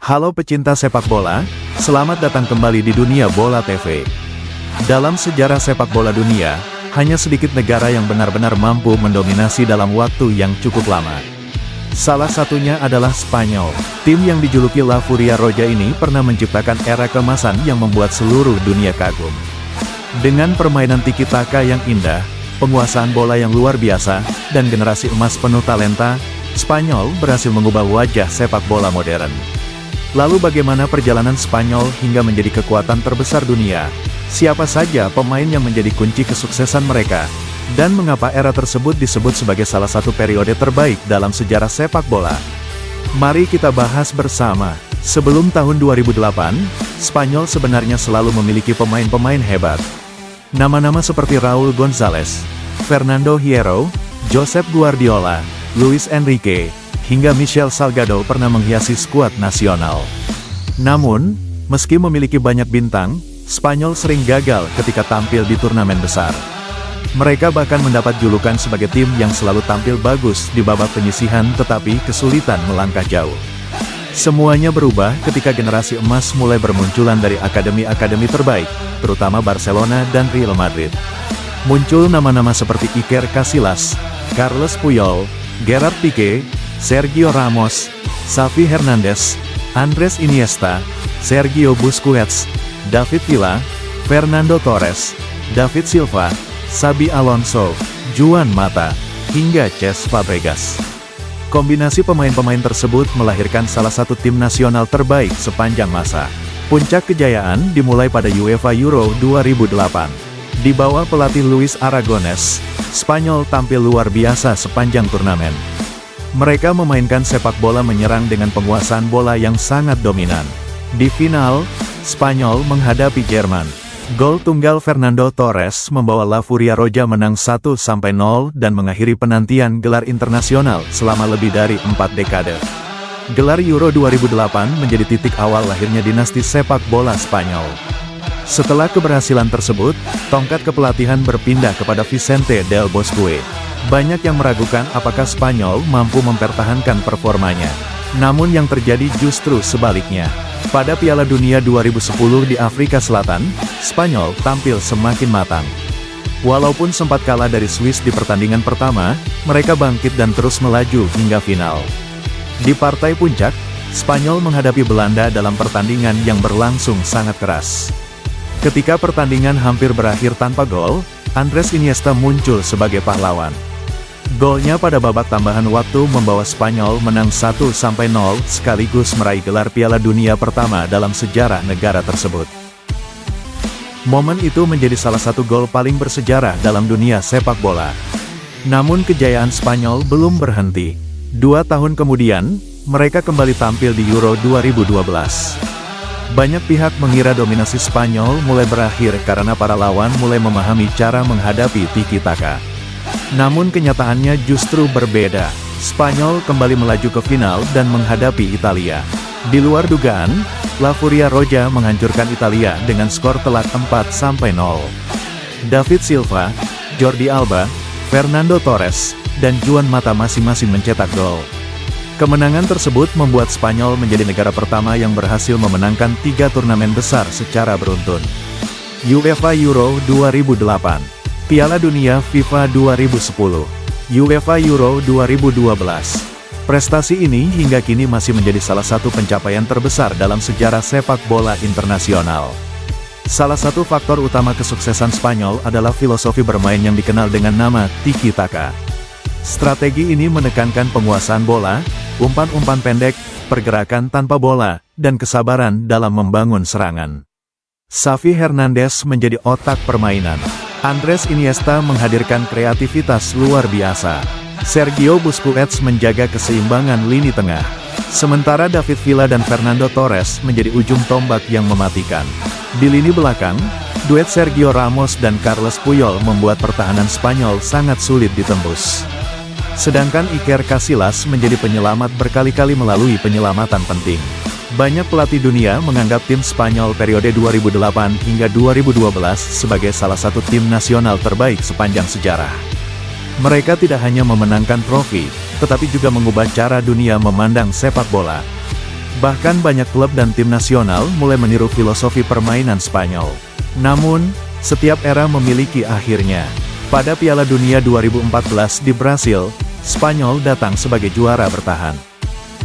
Halo pecinta sepak bola, selamat datang kembali di Dunia Bola TV. Dalam sejarah sepak bola dunia, hanya sedikit negara yang benar-benar mampu mendominasi dalam waktu yang cukup lama. Salah satunya adalah Spanyol. Tim yang dijuluki La Furia Roja ini pernah menciptakan era keemasan yang membuat seluruh dunia kagum. Dengan permainan tiki-taka yang indah, penguasaan bola yang luar biasa, dan generasi emas penuh talenta, Spanyol berhasil mengubah wajah sepak bola modern. Lalu bagaimana perjalanan Spanyol hingga menjadi kekuatan terbesar dunia? Siapa saja pemain yang menjadi kunci kesuksesan mereka? Dan mengapa era tersebut disebut sebagai salah satu periode terbaik dalam sejarah sepak bola? Mari kita bahas bersama. Sebelum tahun 2008, Spanyol sebenarnya selalu memiliki pemain-pemain hebat. Nama-nama seperti Raúl González, Fernando Hierro, Josep Guardiola, Luis Enrique, hingga Michel Salgado pernah menghiasi skuad nasional. Namun, meski memiliki banyak bintang, Spanyol sering gagal ketika tampil di turnamen besar. Mereka bahkan mendapat julukan sebagai tim yang selalu tampil bagus di babak penyisihan tetapi kesulitan melangkah jauh. Semuanya berubah ketika generasi emas mulai bermunculan dari akademi-akademi terbaik, terutama Barcelona dan Real Madrid. Muncul nama-nama seperti Iker Casillas, Carles Puyol, Gerard Piqué, Sergio Ramos, Xavi Hernandez, Andrés Iniesta, Sergio Busquets, David Villa, Fernando Torres, David Silva, Xabi Alonso, Juan Mata, hingga Cesc Fabregas. Kombinasi pemain-pemain tersebut melahirkan salah satu tim nasional terbaik sepanjang masa. Puncak kejayaan dimulai pada UEFA Euro 2008. Di bawah pelatih Luis Aragonés, Spanyol tampil luar biasa sepanjang turnamen. Mereka memainkan sepak bola menyerang dengan penguasaan bola yang sangat dominan. Di final, Spanyol menghadapi Jerman. Gol tunggal Fernando Torres membawa La Furia Roja menang 1-0 dan mengakhiri penantian gelar internasional selama lebih dari 4 dekade. Gelar Euro 2008 menjadi titik awal lahirnya dinasti sepak bola Spanyol. Setelah keberhasilan tersebut, tongkat kepelatihan berpindah kepada Vicente del Bosque. Banyak yang meragukan apakah Spanyol mampu mempertahankan performanya. Namun yang terjadi justru sebaliknya. Pada Piala Dunia 2010 di Afrika Selatan, Spanyol tampil semakin matang. Walaupun sempat kalah dari Swiss di pertandingan pertama, mereka bangkit dan terus melaju hingga final. Di partai puncak, Spanyol menghadapi Belanda dalam pertandingan yang berlangsung sangat keras. Ketika pertandingan hampir berakhir tanpa gol, Andrés Iniesta muncul sebagai pahlawan. Golnya pada babak tambahan waktu membawa Spanyol menang 1-0 sekaligus meraih gelar Piala Dunia pertama dalam sejarah negara tersebut. Momen itu menjadi salah satu gol paling bersejarah dalam dunia sepak bola. Namun kejayaan Spanyol belum berhenti. 2 tahun kemudian, mereka kembali tampil di Euro 2012. Banyak pihak mengira dominasi Spanyol mulai berakhir karena para lawan mulai memahami cara menghadapi tiki-taka. Namun kenyataannya justru berbeda. Spanyol kembali melaju ke final dan menghadapi Italia. Di luar dugaan, La Furia Roja menghancurkan Italia dengan skor telak 4-0. David Silva, Jordi Alba, Fernando Torres, dan Juan Mata masing-masing mencetak gol. Kemenangan tersebut membuat Spanyol menjadi negara pertama yang berhasil memenangkan 3 turnamen besar secara beruntun. UEFA Euro 2008, Piala Dunia FIFA 2010, UEFA Euro 2012. Prestasi ini hingga kini masih menjadi salah satu pencapaian terbesar dalam sejarah sepak bola internasional. Salah satu faktor utama kesuksesan Spanyol adalah filosofi bermain yang dikenal dengan nama tiki-taka. Strategi ini menekankan penguasaan bola, umpan-umpan pendek, pergerakan tanpa bola, dan kesabaran dalam membangun serangan. Xavi Hernandez menjadi otak permainan. Andrés Iniesta menghadirkan kreativitas luar biasa. Sergio Busquets menjaga keseimbangan lini tengah. Sementara David Villa dan Fernando Torres menjadi ujung tombak yang mematikan. Di lini belakang, duet Sergio Ramos dan Carles Puyol membuat pertahanan Spanyol sangat sulit ditembus. Sedangkan Iker Casillas menjadi penyelamat berkali-kali melalui penyelamatan penting. Banyak pelatih dunia menganggap tim Spanyol periode 2008 hingga 2012 sebagai salah satu tim nasional terbaik sepanjang sejarah. Mereka tidak hanya memenangkan trofi, tetapi juga mengubah cara dunia memandang sepak bola. Bahkan banyak klub dan tim nasional mulai meniru filosofi permainan Spanyol. Namun, setiap era memiliki akhirnya. Pada Piala Dunia 2014 di Brasil, Spanyol datang sebagai juara bertahan.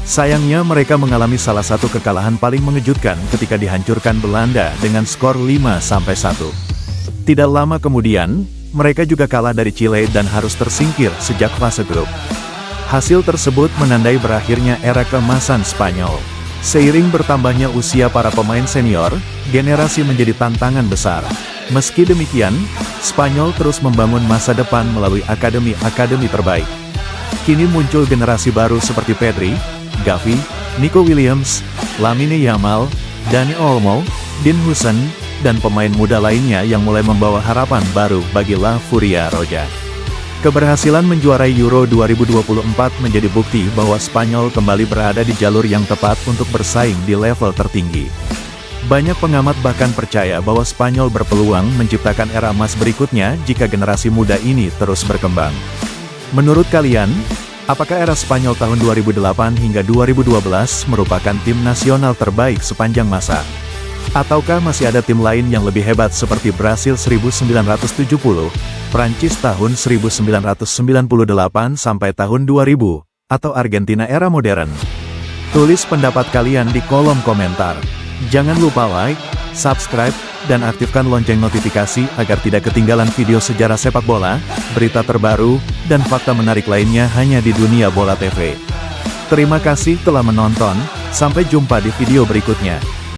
Sayangnya mereka mengalami salah satu kekalahan paling mengejutkan ketika dihancurkan Belanda dengan skor 5-1. Tidak lama kemudian, mereka juga kalah dari Chile dan harus tersingkir sejak fase grup. Hasil tersebut menandai berakhirnya era keemasan Spanyol. Seiring bertambahnya usia para pemain senior, generasi menjadi tantangan besar. Meski demikian, Spanyol terus membangun masa depan melalui akademi-akademi terbaik. Kini muncul generasi baru seperti Pedri, Gavi, Nico Williams, Lamine Yamal, Dani Olmo, Dean Huijsen, dan pemain muda lainnya yang mulai membawa harapan baru bagi La Furia Roja. Keberhasilan menjuarai Euro 2024 menjadi bukti bahwa Spanyol kembali berada di jalur yang tepat untuk bersaing di level tertinggi. Banyak pengamat bahkan percaya bahwa Spanyol berpeluang menciptakan era emas berikutnya jika generasi muda ini terus berkembang. Menurut kalian, apakah era Spanyol tahun 2008 hingga 2012 merupakan tim nasional terbaik sepanjang masa? Ataukah masih ada tim lain yang lebih hebat seperti Brasil 1970, Prancis tahun 1998 sampai tahun 2000, atau Argentina era modern? Tulis pendapat kalian di kolom komentar. Jangan lupa like, subscribe, dan aktifkan lonceng notifikasi agar tidak ketinggalan video sejarah sepak bola, berita terbaru, dan fakta menarik lainnya hanya di Dunia Bola TV. Terima kasih telah menonton, sampai jumpa di video berikutnya.